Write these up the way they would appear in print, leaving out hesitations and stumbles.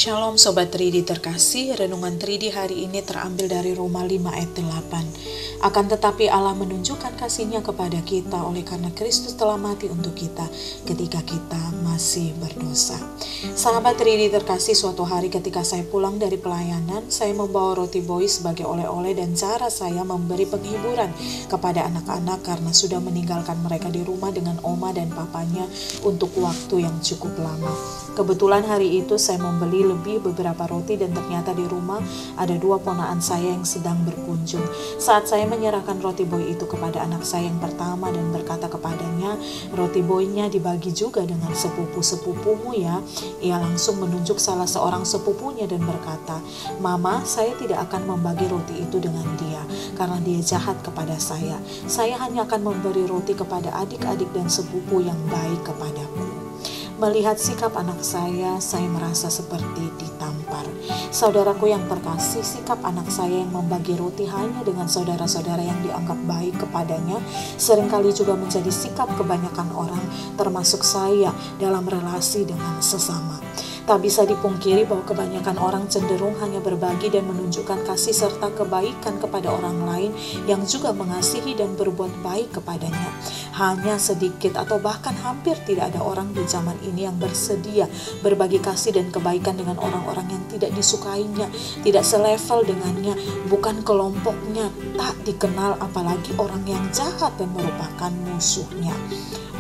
Shalom Sobat Tridi terkasih, renungan Tridi hari ini terambil dari Roma 5 ayat 8. Akan tetapi Allah menunjukkan kasih-Nya kepada kita oleh karena Kristus telah mati untuk kita ketika kita masih berdosa. Sahabat Tridi terkasih, suatu hari ketika saya pulang dari pelayanan, saya membawa roti boy sebagai oleh-oleh dan cara saya memberi penghiburan kepada anak-anak karena sudah meninggalkan mereka di rumah dengan oma dan papanya untuk waktu yang cukup lama. Kebetulan hari itu saya membeli lebih beberapa roti dan ternyata di rumah ada dua ponakan saya yang sedang berkunjung. Saat saya menyerahkan roti boy itu kepada anak saya yang pertama dan berkata kepadanya, "Roti boynya dibagi juga dengan sepupu-sepupumu ya." Ia langsung menunjuk salah seorang sepupunya dan berkata, "Mama, saya tidak akan membagi roti itu dengan dia karena dia jahat kepada saya. Saya hanya akan memberi roti kepada adik-adik dan sepupu yang baik kepadaku." Melihat sikap anak saya merasa seperti ditampar. Saudaraku yang terkasih, sikap anak saya yang membagi roti hanya dengan saudara-saudara yang dianggap baik kepadanya seringkali juga menjadi sikap kebanyakan orang, termasuk saya, dalam relasi dengan sesama. Tak bisa dipungkiri bahwa kebanyakan orang cenderung hanya berbagi dan menunjukkan kasih serta kebaikan kepada orang lain yang juga mengasihi dan berbuat baik kepadanya. Hanya sedikit atau bahkan hampir tidak ada orang di zaman ini yang bersedia berbagi kasih dan kebaikan dengan orang-orang yang tidak disukainya, tidak selevel dengannya, bukan kelompoknya, tak dikenal, apalagi orang yang jahat dan merupakan musuhnya.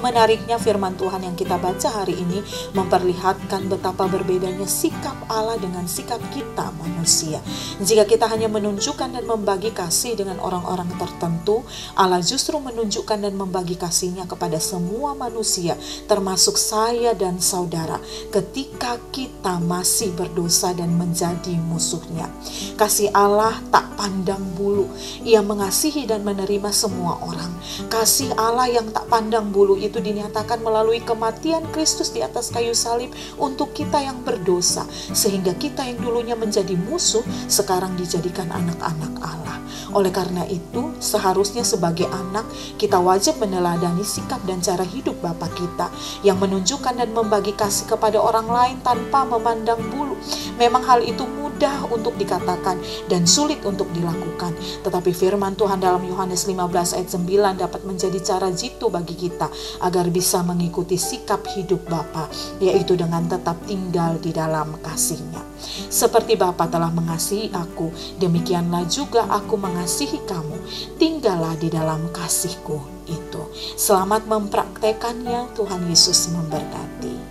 Menariknya, firman Tuhan yang kita baca hari ini memperlihatkan betapa berbedanya sikap Allah dengan sikap kita manusia. Jika kita hanya menunjukkan dan membagi kasih dengan orang-orang tertentu, Allah justru menunjukkan dan membagi kasih-Nya kepada semua manusia, termasuk saya dan saudara, ketika kita masih berdosa dan menjadi musuhnya. Kasih Allah tak pandang bulu, Ia mengasihi dan menerima semua orang. Kasih Allah yang tak pandang bulu itu dinyatakan melalui kematian Kristus di atas kayu salib untuk kita yang berdosa, sehingga kita yang dulunya menjadi musuh sekarang dijadikan anak-anak Allah. Oleh karena itu, seharusnya sebagai anak kita wajib meneladani sikap dan cara hidup Bapa kita yang menunjukkan dan membagi kasih kepada orang lain tanpa memandang bulu. Memang hal itu mudah untuk dikatakan dan sulit untuk dilakukan, tetapi firman Tuhan dalam Yohanes 15 ayat 9 dapat menjadi cara jitu bagi kita agar bisa mengikuti sikap hidup Bapa, yaitu dengan tetap tinggal di dalam kasih-Nya. Seperti Bapa telah mengasihi aku, demikianlah juga aku mengasihi kamu. Tinggallah di dalam kasih-Ku itu. Selamat mempraktekannya. Tuhan Yesus memberkati.